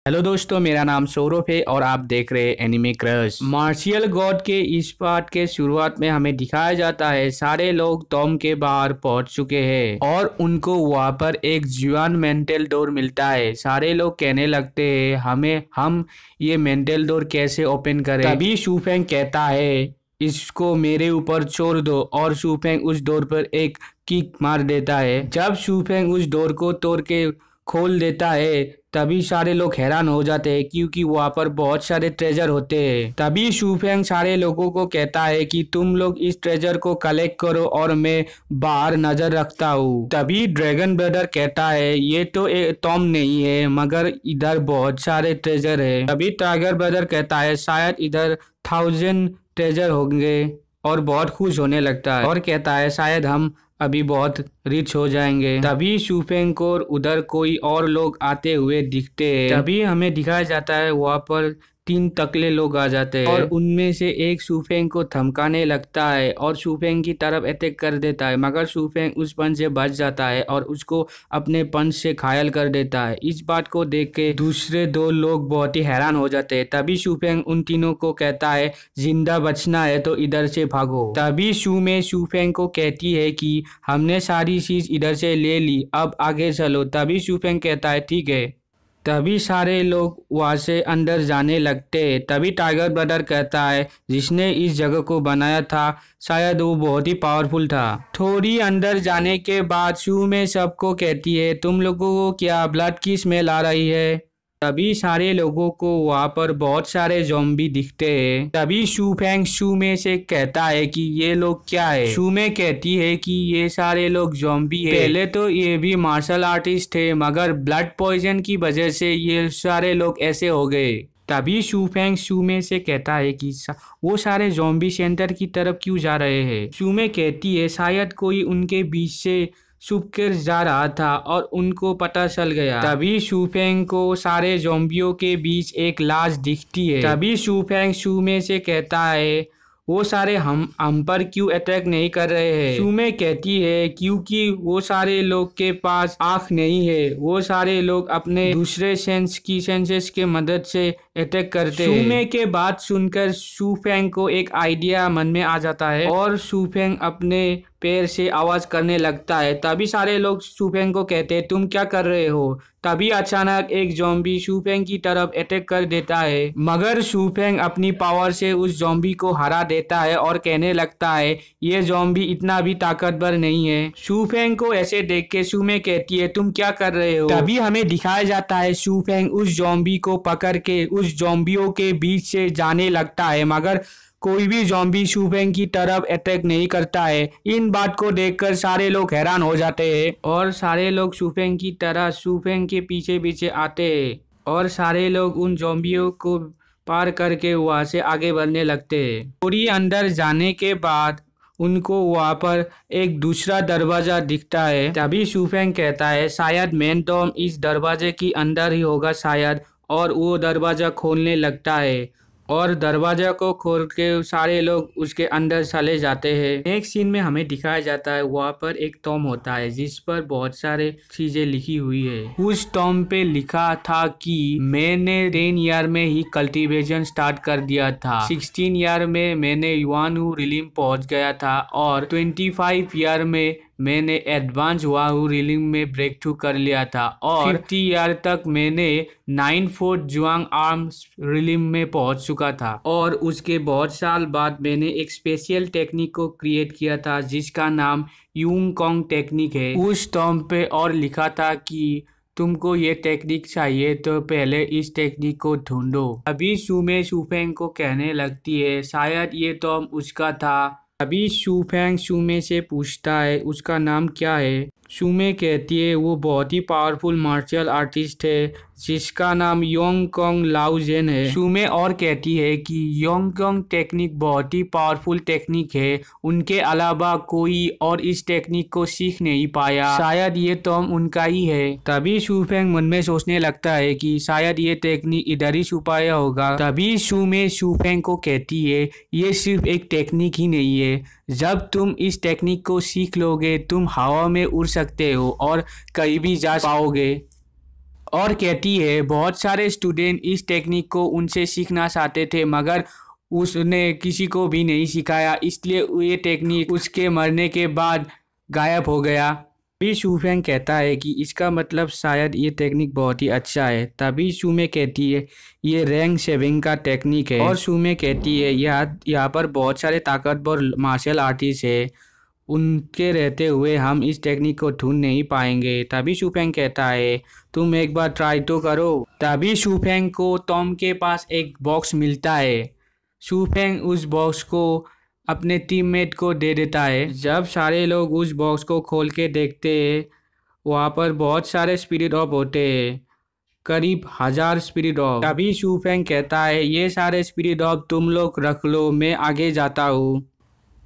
Hello दोस्तों, मेरा नाम सौरभ है और आप देख रहे हैं एनिमे क्रश। मार्शियल गॉड के इस पार्ट के शुरुआत में हमें दिखाया जाता है सारे लोग टॉम के बाहर पहुंच चुके हैं और उनको वहां पर एक जुआन मेंटल डोर मिलता है। सारे लोग कहने लगते हैं हम ये मेंटल डोर कैसे ओपन करें। तभी शूफेंग कहता है इसको मेरे ऊपर छोड़ दो और शूफेंग उस डोर पर एक किक मार देता है। जब शूफेंग उस डोर को तोड़ के खोल देता है तभी सारे लोग हैरान हो जाते हैं क्योंकि वहाँ पर बहुत सारे ट्रेजर होते हैं। तभी शूफेंग सारे लोगों को कहता है कि तुम लोग इस ट्रेजर को कलेक्ट करो और मैं बाहर नजर रखता हूँ। तभी ड्रैगन ब्रदर कहता है ये तो टॉम नहीं है मगर इधर बहुत सारे ट्रेजर है। तभी टाइगर ब्रदर कहता है शायद इधर 1000 ट्रेजर होंगे और बहुत खुश होने लगता है और कहता है शायद हम अभी बहुत रिच हो जाएंगे। तभी शूफेंग को उधर कोई और लोग आते हुए दिखते हैं। तभी हमें दिखाया जाता है वहाँ पर 3 टकले लोग आ जाते हैं और उनमें से एक शूफेंग को धमकाने लगता है और शूफेंग की तरफ अटैक कर देता है मगर शूफेंग उस पंच से बच जाता है और उसको अपने पंच से घायल कर देता है। इस बात को देख के दूसरे 2 लोग बहुत ही हैरान हो जाते हैं। तभी शूफेंग उन तीनों को कहता है जिंदा बचना है तो इधर से भागो। तभी शूफेंग को कहती है कि हमने सारी चीज इधर से ले ली, अब आगे चलो। तभी शूफेंग कहता है ठीक है। तभी सारे लोग वहां से अंदर जाने लगते। तभी टाइगर ब्रदर कहता है जिसने इस जगह को बनाया था शायद वो बहुत ही पावरफुल था। थोड़ी अंदर जाने के बाद शू में सबको कहती है तुम लोगों को क्या ब्लड की स्मेल आ रही है। तभी सारे लोगों को वहाँ पर बहुत सारे ज़ॉम्बी दिखते हैं। तभी शूफेंग शू में से कहता है कि ये लोग क्या है। शू में कहती है कि ये सारे लोग ज़ॉम्बी है। पहले तो ये भी मार्शल आर्टिस्ट थे मगर ब्लड पॉइजन की वजह से ये सारे लोग ऐसे हो गए। तभी शूफेंग शू में से कहता है कि वो सारे ज़ॉम्बी सेंटर की तरफ क्यों जा रहे हैं। शू में कहती है शायद कोई उनके बीच से छुप कर जा रहा था और उनको पता चल गया। तभी शूफेंग को सारे ज़ॉम्बियों के बीच एक लाश दिखती है। तभी शूफेंग शू में से कहता है वो सारे हम पर क्यों अटैक नहीं कर रहे हैं। शू में कहती है क्योंकि वो सारे लोग के पास आँख नहीं है, वो सारे लोग अपने दूसरे सेंसेस के मदद से अटैक करते हैं। शू में के बात सुनकर शूफेंग को एक आइडिया मन में आ जाता है और शूफेंग अपने पैर से आवाज करने लगता है। तभी सारे लोग शूफेंग को कहते हैं तुम क्या कर रहे हो। तभी अचानक एक ज़ॉम्बी शूफेंग की तरफ अटैक कर देता है मगर शूफेंग अपनी पावर से उस ज़ॉम्बी को हरा देता है और कहने लगता है ये ज़ॉम्बी इतना भी ताकतवर नहीं है। शूफेंग को ऐसे देख के शू में कहती है तुम क्या कर रहे हो। तभी हमें दिखाया जाता है शूफेंग उस ज़ॉम्बी को पकड़ के उस ज़ॉम्बियों के बीच से जाने लगता है मगर कोई भी ज़ॉम्बी शूफेंग की तरफ अटैक नहीं करता है। इन बात को देखकर सारे लोग हैरान हो जाते हैं और सारे लोग शूफेंग की तरह शूफेंग के पीछे पीछे आते हैं और सारे लोग उन ज़ॉम्बियों को पार करके वहाँ से आगे बढ़ने लगते हैं। थोड़ी अंदर जाने के बाद उनको वहाँ पर एक दूसरा दरवाजा दिखता है। तभी शूफेंग कहता है शायद मेन टॉम इस दरवाजे के अंदर ही होगा शायद, और वो दरवाजा खोलने लगता है और दरवाजा को खोल के सारे लोग उसके अंदर चले जाते हैं। नेक्स्ट सीन में हमें दिखाया जाता है वहाँ पर एक टॉम होता है जिस पर बहुत सारे चीजें लिखी हुई है। उस टॉम पे लिखा था कि मैंने 10 ईयर में ही कल्टीवेशन स्टार्ट कर दिया था, 16 ईयर में मैंने युआनहू रिलीम पहुंच गया था और 25 ईयर में मैंने एडवांस वाहू रिलिंग में ब्रेक थ्रू कर लिया था और 50 ईयर तक मैंने 9-4 जुआंग आर्म्स रिलिंग में पहुंच चुका था और उसके बहुत साल बाद मैंने एक स्पेशल टेक्निक को क्रिएट किया था जिसका नाम यूंग कॉन्ग टेक्निक है। उस टॉम पे और लिखा था कि तुमको ये टेक्निक चाहिए तो पहले इस टेक्निक को ढूंढो। अभी शूफेंग को कहने लगती है शायद ये टॉम उसका था। अभी शूफेंग शू में से पूछता है उसका नाम क्या है। शू में कहती है वो बहुत ही पावरफुल मार्शल आर्टिस्ट है जिसका नाम योंग कॉन्ग लाओजेन है। शू में और कहती है कि योंग कॉन्ग टेक्निक बहुत ही पावरफुल टेक्निक है, उनके अलावा कोई और इस टेक्निक को सीख नहीं पाया, शायद ये टॉम उनका ही है। तभी शूफेंग मन में सोचने लगता है कि शायद ये टेक्निक इधर ही छुपाया होगा। तभी शू में शूफेंग को कहती है ये सिर्फ एक टेक्निक ही नहीं है, जब तुम इस टेक्निक को सीख लोगे तुम हवा में उड़ सकते हो और कहीं भी जा पाओगे। और कहती है बहुत सारे स्टूडेंट इस टेक्निक को उनसे सीखना चाहते थे मगर उसने किसी को भी नहीं सिखाया, इसलिए ये टेक्निक उसके मरने के बाद गायब हो गया। तभी शूफेंग कहता है कि इसका मतलब शायद ये टेक्निक बहुत ही अच्छा है। तभी शूमे कहती है ये रैंक सेविंग का टेक्निक है। और शूमे कहती है यहाँ पर बहुत सारे ताकतवर मार्शल आर्टिस्ट है, उनके रहते हुए हम इस टेक्निक को ढूंढ नहीं पाएंगे। तभी शूफेंग कहता है तुम एक बार ट्राई तो करो। तभी शूफेंग को टॉम के पास एक बॉक्स मिलता है। शूफेंग उस बॉक्स को अपने टीममेट को दे देता है। जब सारे लोग उस बॉक्स को खोल के देखते हैं, वहाँ पर बहुत सारे स्पिरिट ऑफ होते हैं, करीब 1000 स्पिरिट ऑफ। तभी शूफेंग कहता है ये सारे स्पिरिट ऑफ तुम लोग रख लो, मैं आगे जाता हूँ।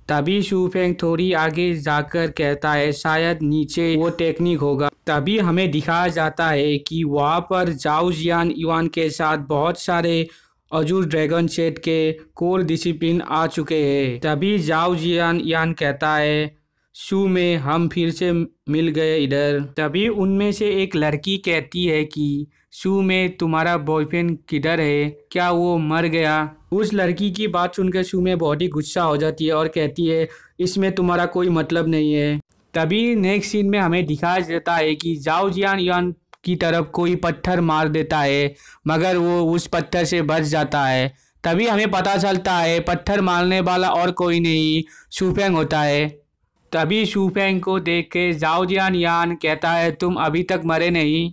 तभी शूफेंग थोड़ी आगे जाकर कहता है शायद नीचे वो टेक्निक होगा। तभी हमें दिखाया जाता है कि वहाँ पर जाओ जियान युआन के साथ बहुत सारे अजूर ड्रैगन सेट के कोर डिसिप्लिन आ चुके हैं। तभी जाओ जियान यान कहता है शू में हम फिर से मिल गए इधर। तभी उनमें से एक लड़की कहती है कि शू में तुम्हारा बॉयफ्रेंड किधर है, क्या वो मर गया? उस लड़की की बात सुनकर शू में बहुत ही गुस्सा हो जाती है और कहती है इसमें तुम्हारा कोई मतलब नहीं है। तभी नेक्स्ट सीन में हमें दिखाया जाता है कि जाओ जियान यान की तरफ कोई पत्थर मार देता है मगर वो उस पत्थर से बच जाता है। तभी हमें पता चलता है पत्थर मारने वाला और कोई नहीं शूफेंग होता है। तभी शूफेंग को देख के जाओ जियान यान कहता है तुम अभी तक मरे नहीं।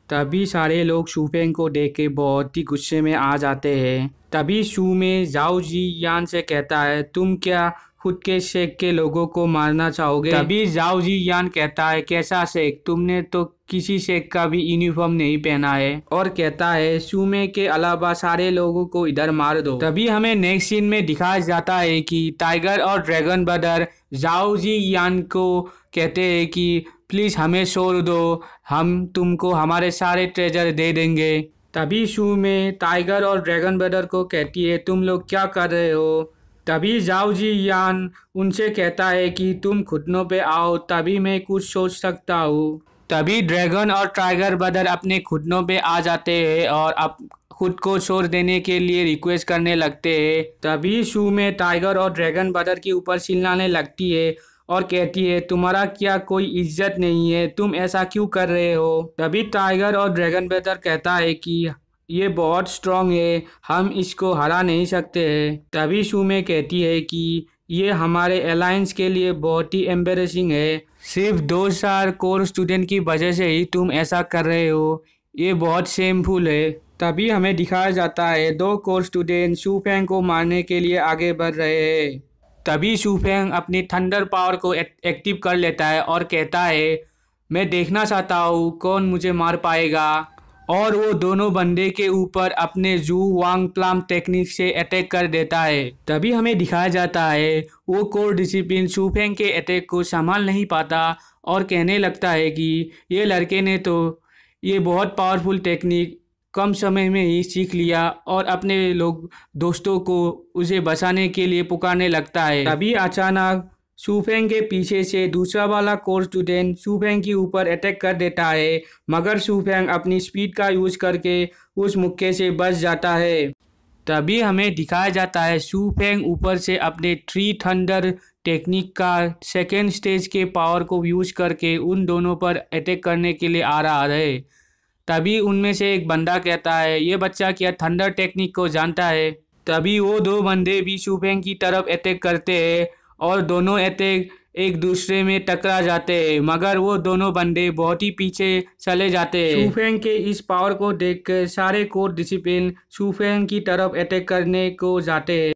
तभी सारे लोग शूफेंग को देख के बहुत ही गुस्से में आ जाते हैं। तभी शू में जाओ जी यान से कहता है तुम क्या खुद के शेख के लोगों को मारना चाहोगे? तभी जाओ जी यान कहता है कैसा शेख, तुमने तो किसी शेख का भी यूनिफॉर्म नहीं पहना है। और कहता है शूमे के अलावा सारे लोगों को इधर मार दो। तभी हमें नेक्स्ट सीन में दिखाया जाता है कि टाइगर और ड्रैगन ब्रदर जाओ जी यान को कहते हैं कि प्लीज़ हमें छोड़ दो, हम तुमको हमारे सारे ट्रेजर दे देंगे। तभी शू में टाइगर और ड्रैगन ब्रदर को कहती है तुम लोग क्या कर रहे हो? तभी जाओ जी यान उनसे कहता है कि तुम घुटनों पे आओ तभी मैं कुछ सोच सकता हूँ। तभी ड्रैगन और टाइगर ब्रदर अपने घुटनों पे आ जाते हैं और अब खुद को छोड़ देने के लिए रिक्वेस्ट करने लगते हैं। तभी शू में टाइगर और ड्रैगन ब्रदर के ऊपर चिल्लाने लगती है और कहती है तुम्हारा क्या कोई इज्जत नहीं है, तुम ऐसा क्यों कर रहे हो? तभी टाइगर और ड्रैगन ब्रदर कहता है कि ये बहुत स्ट्रांग है, हम इसको हरा नहीं सकते हैं। तभी शू में कहती है कि ये हमारे अलायंस के लिए बहुत ही एम्बेरसिंग है, सिर्फ 2 कोर स्टूडेंट की वजह से ही तुम ऐसा कर रहे हो, ये बहुत शेमफुल है। तभी हमें दिखाया जाता है 2 कोर स्टूडेंट शूफेंग को मारने के लिए आगे बढ़ रहे हैं। तभी शूफेंग अपनी थंडर पावर को एक्टिव कर लेता है और कहता है मैं देखना चाहता हूँ कौन मुझे मार पाएगा। और वो दोनों बंदे के ऊपर अपने जू वांग प्लाम टेक्निक से अटैक कर देता है। तभी हमें दिखाया जाता है वो कोर डिसिप्लिन शूफेंग के अटैक को संभाल नहीं पाता और कहने लगता है कि ये लड़के ने तो ये बहुत पावरफुल टेक्निक कम समय में ही सीख लिया और अपने लोग दोस्तों को उसे बचाने के लिए पुकारने लगता है। तभी अचानक शूफेंग के पीछे से दूसरा वाला कोर स्टूडेंट शूफेंग के ऊपर अटैक कर देता है मगर शूफेंग अपनी स्पीड का यूज करके उस मुक्के से बच जाता है। तभी हमें दिखाया जाता है शूफेंग ऊपर से अपने 3 थंडर टेक्निक का सेकेंड स्टेज के पावर को यूज करके उन दोनों पर अटैक करने के लिए आ रहा है। तभी उनमें से एक बंदा कहता है ये बच्चा क्या थंडर टेक्निक को जानता है? तभी वो 2 बंदे भी शूफेंग की तरफ अटैक करते हैं और दोनों अटैक एक दूसरे में टकरा जाते हैं मगर वो दोनों बंदे बहुत ही पीछे चले जाते हैं। शूफेंग के इस पावर को देखकर सारे कोर डिसिप्लिन शूफेंग की तरफ अटैक करने को जाते हैं।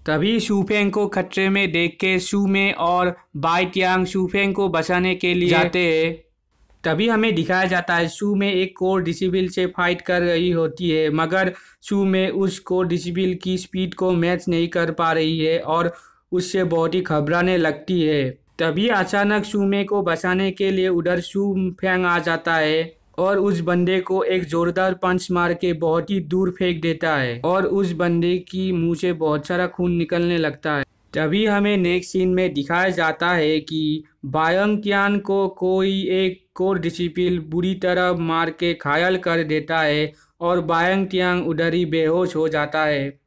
तभी शूफेंग को खतरे में देख के शू में और बाई यांग शूफेंग को बचाने के लिए जाते हैं। तभी हमें दिखाया जाता है शू में एक कोर डिसिप्लिन से फाइट कर रही होती है मगर शू में उस कोर डिसिप्लिन की स्पीड को मैच नहीं कर पा रही है और उससे बहुत ही घबराने लगती है। तभी अचानक शूमे को बचाने के लिए उधर शूफेंग आ जाता है और उस बंदे को एक जोरदार पंच मार के बहुत ही दूर फेंक देता है और उस बंदे की मुंह से बहुत सारा खून निकलने लगता है। तभी हमें नेक्स्ट सीन में दिखाया जाता है कि बायोंग तियान को कोई एक कोर डिसिपल बुरी तरह मार के घायल कर देता है और बायंग टियांग उधर ही बेहोश हो जाता है।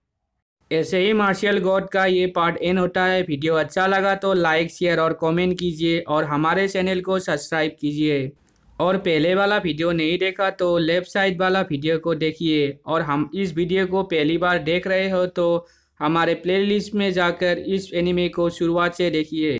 ऐसे ही मार्शियल गॉड का ये पार्ट एंड होता है। वीडियो अच्छा लगा तो लाइक शेयर और कमेंट कीजिए और हमारे चैनल को सब्सक्राइब कीजिए। और पहले वाला वीडियो नहीं देखा तो लेफ्ट साइड वाला वीडियो को देखिए। और हम इस वीडियो को पहली बार देख रहे हो तो हमारे प्लेलिस्ट में जाकर इस एनिमे को शुरुआत से देखिए।